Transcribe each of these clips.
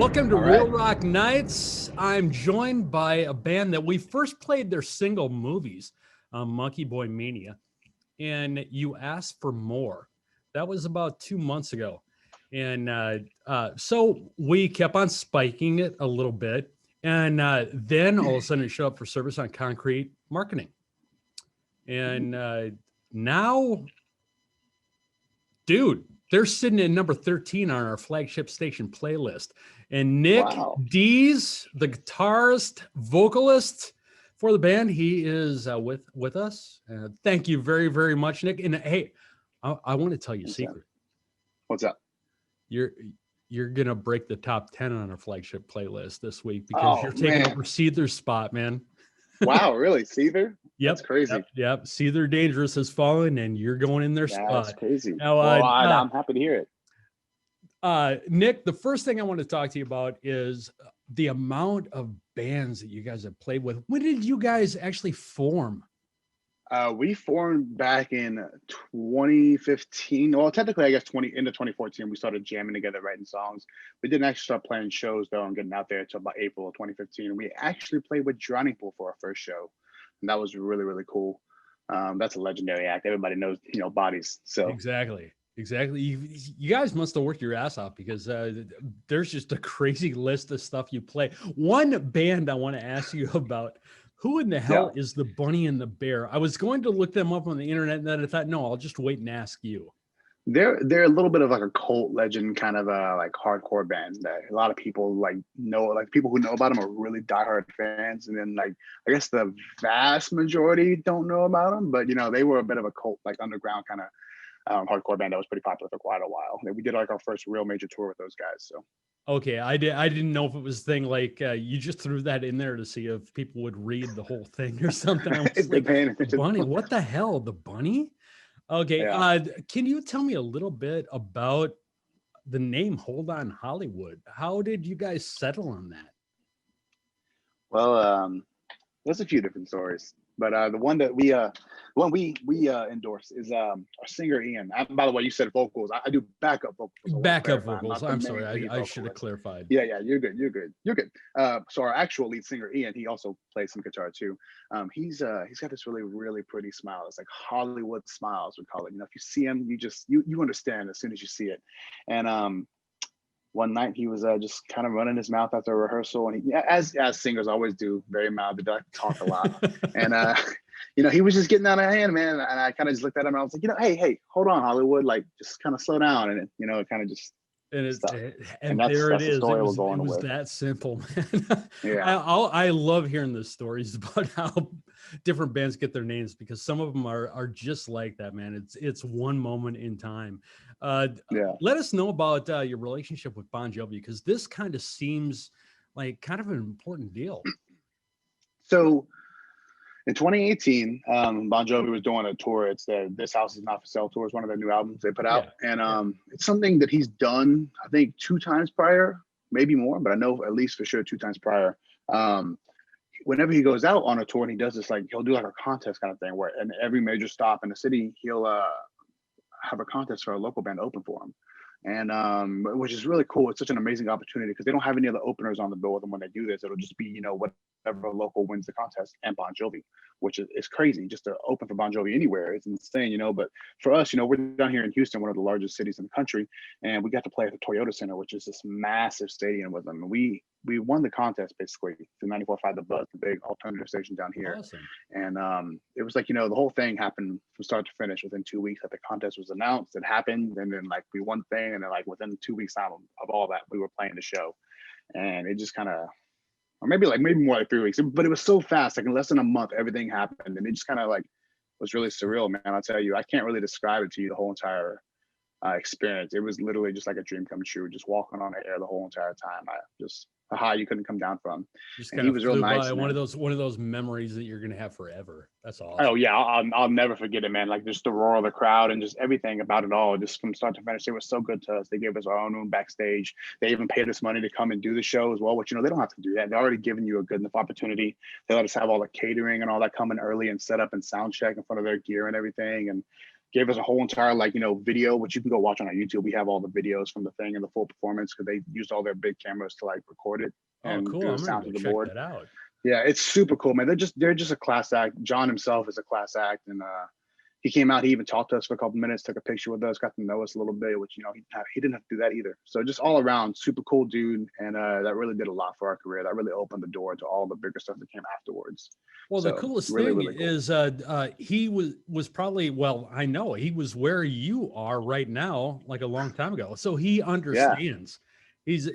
Welcome to All Real right. Rock Nights. I'm joined by a band that we first played their single movies, Monkey Boy Mania, and you asked for more. That was about 2 months ago. And so we kept on spiking it a little bit. And then all of a sudden it showed up for service on Concrete Marketing. And now, dude, they're sitting at number 13 on our flagship station playlist. And Nick Wow. Dees, the guitarist, vocalist for the band, he is with us. Thank you very, very much, Nick. And hey, I want to tell you a secret. What's up? You're gonna break the top 10 on our flagship playlist this week because Oh, you're taking man. over Seether's spot, man. Wow, really? Seether? Yep, That's crazy. yep. Seether Dangerous has fallen, and you're going in their That's spot. crazy. Now, Well, I'm happy to hear it. Nick, the first thing I want to talk to you about is the amount of bands that you guys have played with. When did you guys actually form? We formed back in 2015. Well, technically, I guess into 2014, we started jamming together, writing songs. We didn't actually start playing shows though and getting out there until about April of 2015. We actually played with Drowning Pool for our first show, and that was really, really cool. That's a legendary act. Everybody knows, Bodies. So Exactly. You guys must have worked your ass off because there's just a crazy list of stuff you play. One band I want to ask you about. Who in the hell is the Bunny and the Bear? I was going to look them up on the internet, and then I thought, no, I'll just wait and ask you. They're a little bit of like a cult legend kind of like hardcore band that a lot of people know. Like people who know about them are really diehard fans, and then like I guess the vast majority don't know about them. But they were a bit of a cult, like underground kind of hardcore band that was pretty popular for quite a while. We did like our first real major tour with those guys. So okay, I didn't know if it was a thing like you just threw that in there to see if people would read the whole thing or something. I was like, Bunny, what the hell, the Bunny? Okay, yeah. Can you tell me a little bit about the name Hold On Hollywood? How did you guys settle on that? Well, there's a few different stories, but the one we endorse is our singer Ian. By the way, you said vocals. I do backup vocals. Backup vocals. I'm sorry, I should have clarified. Yeah, you're good. You're good. So our actual lead singer Ian, he also plays some guitar too. He's got this really, really pretty smile. It's like Hollywood smiles, we call it. If you see him, you understand as soon as you see it. And one night he was just kind of running his mouth after a rehearsal, and as singers always do, very mouth, they talk a lot. And he was just getting out of hand, man. And I kind of just looked at him and I was like, hey, hold on, Hollywood, like just kind of slow down. And it kind of just and there it is. It was that simple, man. Yeah. I love hearing the stories about how different bands get their names because some of them are just like that, man. It's one moment in time. Let us know about your relationship with Bon Jovi because this kind of seems like kind of an important deal. So in 2018, Bon Jovi was doing a tour. It's the This House Is Not For Sale tour. It's one of their new albums they put out. And it's something that he's done, I think, 2 times prior, maybe more, but I know at least for sure 2 times prior. Whenever he goes out on a tour and he does this, like he'll do like a contest kind of thing where in every major stop in the city, he'll have a contest for a local band to open for him. And which is really cool. It's such an amazing opportunity because they don't have any other openers on the bill with them when they do this. It'll just be, whatever local wins the contest and Bon Jovi, which is crazy just to open for Bon Jovi anywhere. It's insane, But for us, we're down here in Houston, one of the largest cities in the country, and we got to play at the Toyota Center, which is this massive stadium with them. And we won the contest basically through 94.5 The Buzz, the big alternative station down here. Awesome. And it was like, the whole thing happened from start to finish within 2 weeks that the contest was announced. It happened. And then like we won the thing. And then like within 2 weeks time of all that, we were playing the show. And it just kind of, or maybe more like 3 weeks, but it was so fast. Like in less than a month, everything happened. And it just kind of like was really surreal, man. I'll tell you, I can't really describe it to you, the whole entire experience. It was literally just like a dream come true, just walking on the air the whole entire time. A high you couldn't come down from. Just kind of was real nice. One of those memories that you're gonna have forever. That's awesome. Oh yeah, I'll never forget it, man. Like just the roar of the crowd and just everything about it all, just from start to finish. They were so good to us. They gave us our own room backstage. They even paid us money to come and do the show as well. Which they don't have to do that. They're already giving you a good enough opportunity. They let us have all the catering and all that coming early and set up and sound check in front of their gear and everything. And gave us a whole entire video, which you can go watch on our YouTube. We have all the videos from the thing and the full performance because they used all their big cameras to like record it Oh, and cool. do I'm the gonna sound go to the check board. that out. Yeah, it's super cool, man. They're just a class act. John himself is a class act, and he came out. He even talked to us for a couple minutes, took a picture with us, got to know us a little bit, which he didn't have to do that either. So just all around, super cool dude, and that really did a lot for our career. That really opened the door to all the bigger stuff that came afterwards. Well, so, the coolest really, thing really cool. is he was probably, well, I know he was where you are right now, like a long time ago. So he understands. It's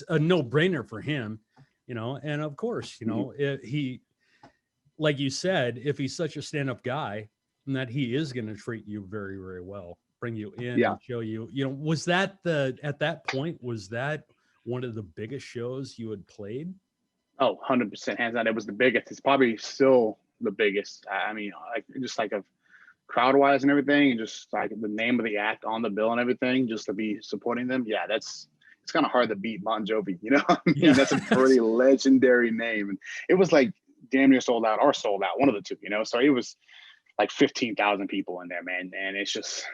a no-brainer for him, and of course, he, like you said, if he's such a stand-up guy, and that he is going to treat you very, very well, bring you in and show you, was that at that point, was that one of the biggest shows you had played? Oh, 100%, hands down. It was the biggest. It's probably still the biggest. I mean, just like of crowd wise and everything, and just like the name of the act on the bill and everything, just to be supporting them. Yeah, it's kind of hard to beat Bon Jovi. That's a pretty legendary name. And it was like damn near sold out or sold out, one of the two. So it was like 15,000 people in there, man. And it's just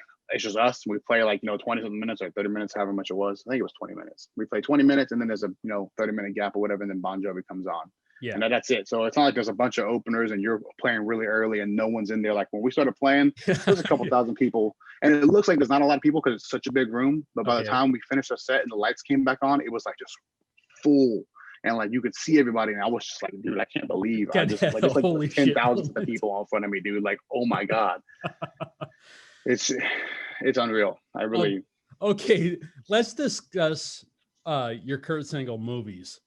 us. We play like 20 something minutes or 30 minutes, however much it was. I think it was 20 minutes. We play 20 minutes, and then there's a 30-minute gap or whatever, and then Bon Jovi comes on. Yeah, and that's it. So it's not like there's a bunch of openers and you're playing really early and no one's in there. Like when we started playing, there's a couple thousand people, and it looks like there's not a lot of people because it's such a big room. But by the time we finished our set and the lights came back on, it was like just full. And like you could see everybody, and I was just like, dude, I can't believe I just like it's like 10,000 people in front of me, dude. Like, oh my god, it's unreal. I really. Okay, let's discuss your current single, Movies.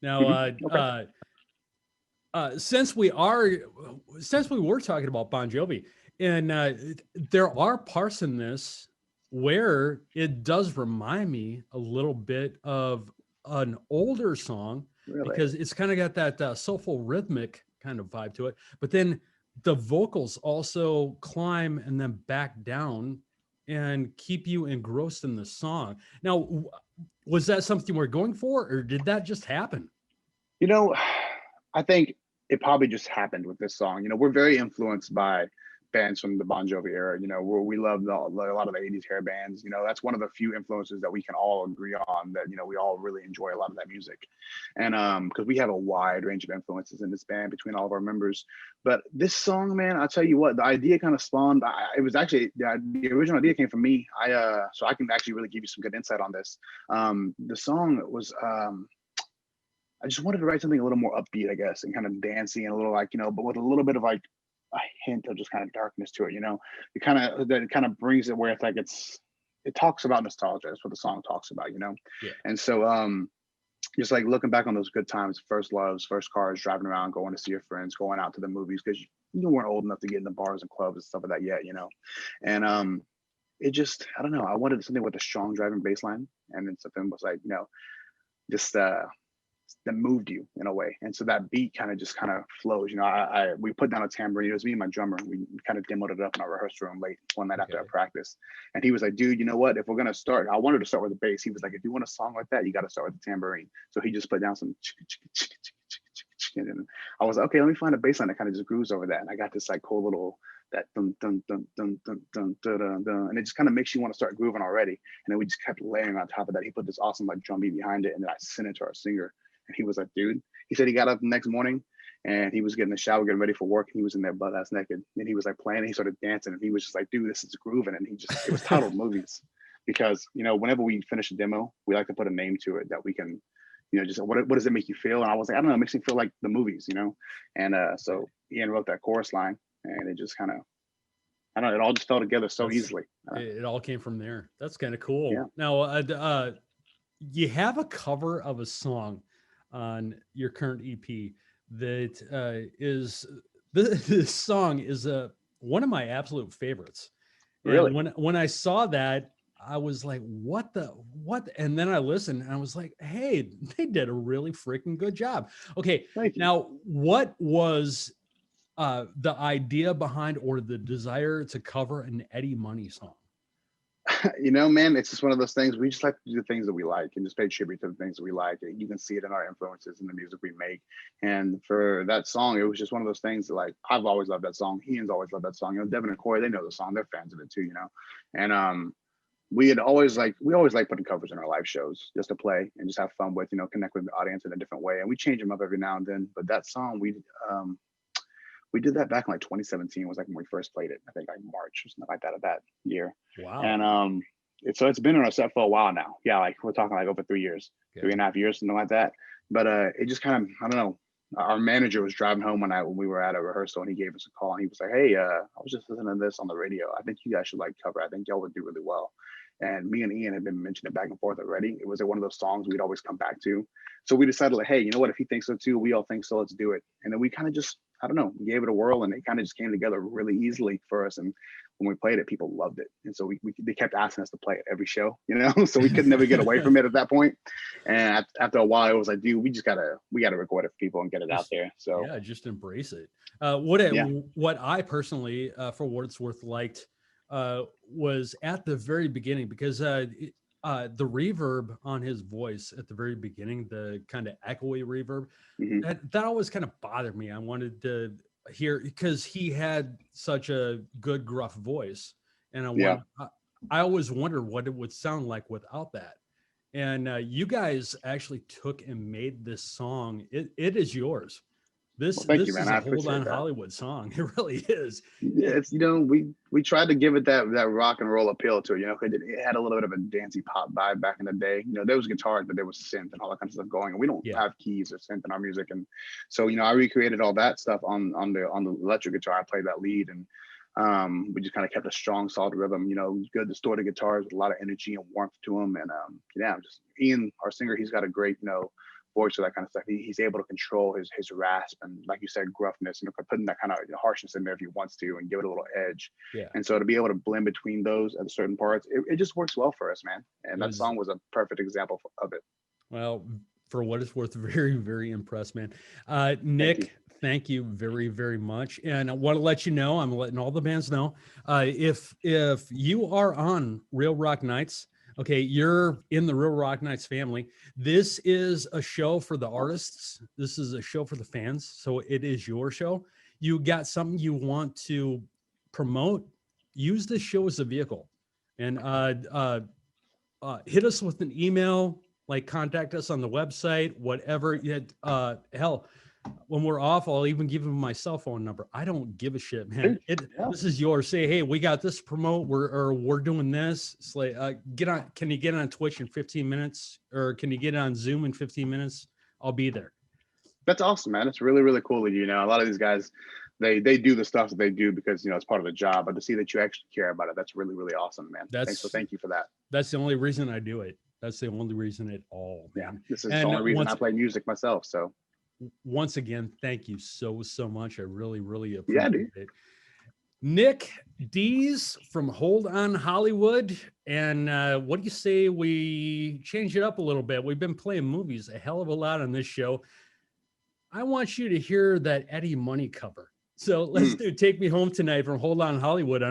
Now, since we were talking about Bon Jovi, and there are parts in this where it does remind me a little bit of an older song, because it's kind of got that soulful rhythmic kind of vibe to it, but then the vocals also climb and then back down and keep you engrossed in the song. Now, was that something you were going for, or did that just happen? I think it probably just happened with this song. We're very influenced by bands from the Bon Jovi era, where we love a lot of the 80s hair bands. That's one of the few influences that we can all agree on, that, we all really enjoy a lot of that music. And because we have a wide range of influences in this band between all of our members. But this song, man, I'll tell you what, the idea kind of spawned. It was actually, the original idea came from me. So I can actually really give you some good insight on this. The song was, I just wanted to write something a little more upbeat, I guess, and kind of dancey and a little like, but with a little bit of like a hint of just kind of darkness to it, it kind of brings it where it's like, it talks about nostalgia. That's what the song talks about, Yeah. And so, just like looking back on those good times, first loves, first cars, driving around, going to see your friends, going out to the movies, because you weren't old enough to get in the bars and clubs and stuff like that yet, and it just, I don't know, I wanted something with a strong driving bass line, and then something was like, just that moved you in a way. And so that beat kind of flows. We put down a tambourine. It was me and my drummer. We kind of demoed it up in our rehearsal room late one night after our practice. And he was like, dude, you know what? If we're going to start, I wanted to start with the bass. He was like, if you want a song like that, you got to start with the tambourine. So he just put down some and I was like, okay, let me find a bass line that kind of just grooves over that. And I got this like cool little, that dun dun dun dun dun dun dun dun dun, and it just kind of makes you want to start grooving already. And then we just kept layering on top of that. He put this awesome like drum beat behind it, and then I sent it to our singer. And he was like, dude, he said he got up the next morning and he was getting the shower, getting ready for work. And he was in there butt ass naked. And he was like playing, and he started dancing. And he was just like, dude, this is grooving. And it was titled Movies, because, whenever we finish a demo, we like to put a name to it that we can, just what does it make you feel? And I was like, I don't know, it makes me feel like the movies, And so Ian wrote that chorus line, and it just kind of, I don't know, it all just fell together so easily. It all came from there. That's kind of cool. Yeah. Now, you have a cover of a song on your current EP that is this song is one of my absolute favorites. Really? And when I saw that, I was like, what? And then I listened and I was like, hey, they did a really freaking good job. Okay. Now, what was the idea behind, or the desire to cover an Eddie Money song? You know, man, it's just one of those things. We just like to do the things that we like and just pay tribute to the things that we like. And you can see it in our influences in the music we make. And for that song, it was just one of those things that, like, I've always loved that song. Ian's always loved that song. You know, Devin and Corey, they know the song. They're fans of it too, you know. And we always like putting covers in our live shows just to play and just have fun with, you know, connect with the audience in a different way. And we change them up every now and then. But that song, we did that back in like 2017 was like when we first played it. I think like March or something like that of that year. Wow. And so it's been in our set for a while now. Yeah, like we're talking like over 3 years, 3.5 years, something like that. But it just kind of, I don't know. Our manager was driving home when we were at a rehearsal, and he gave us a call, and he was like, "Hey, I was just listening to this on the radio. I think you guys should like cover. I think y'all would do really well." And me and Ian had been mentioning it back and forth already. It was like one of those songs we'd always come back to. So we decided, like, hey, you know what? If he thinks so too, we all think so. Let's do it. And then we kind of just, I don't know, we gave it a whirl, and it kind of just came together really easily for us. And when we played it, people loved it. And so they kept asking us to play it every show, you know, so we could never get away from it at that point. And after a while, it was like, dude, we gotta record it for people and get it out there. So yeah, just embrace it. What I personally, for what it's worth, liked was at the very beginning, because the reverb on his voice at the very beginning, the kind of echoey reverb, that always kind of bothered me. I wanted to hear, because he had such a good gruff voice, and I always wondered what it would sound like without that. And you guys actually took and made this song. It is yours. This is a Hold On Hollywood song. It really is. It's, you know, we tried to give it that rock and roll appeal to it. You know, it had a little bit of a dancey pop vibe back in the day. You know, there was guitars, but there was synth and all that kind of stuff going. And we don't have keys or synth in our music, and so, you know, I recreated all that stuff on the electric guitar. I played that lead, and we just kind of kept a strong, solid rhythm. You know, good distorted guitars with a lot of energy and warmth to them. And just Ian, our singer, he's got a great, you know, voice or that kind of stuff. He's able to control his rasp and, like you said, gruffness, and putting that kind of harshness in there if he wants to, and give it a little edge. And so to be able to blend between those at certain parts, it just works well for us, man. And that song was a perfect example of it. Well, for what it's worth, very, very impressed, man. Nick, thank you very, very much. And I want to let you know, I'm letting all the bands know, if you are on Real Rock Nights, okay, you're in the Real Rock Nights family. This is a show for the artists. This is a show for the fans. So it is your show. You got something you want to promote, use this show as a vehicle. And hit us with an email, like contact us on the website, whatever. Hell, when we're off, I'll even give him my cell phone number. I don't give a shit, man. This is yours. Say, hey, we got this to promote. We're doing this. It's like, can you get on Twitch in 15 minutes, or can you get on Zoom in 15 minutes? I'll be there. That's awesome, man. It's really, really cool that, you know, a lot of these guys, they do the stuff that they do because, you know, it's part of the job, but to see that you actually care about it, that's really, really awesome, man. Thank you for that. That's the only reason I do it. That's the only reason at all, man. Yeah, this is the only reason I play music myself. So once again, thank you so much. I really, really appreciate it. Nick Dees from Hold On Hollywood. And what do you say we change it up a little bit? We've been playing movies a hell of a lot on this show. I want you to hear that Eddie Money cover. So let's do Take Me Home Tonight from Hold On Hollywood.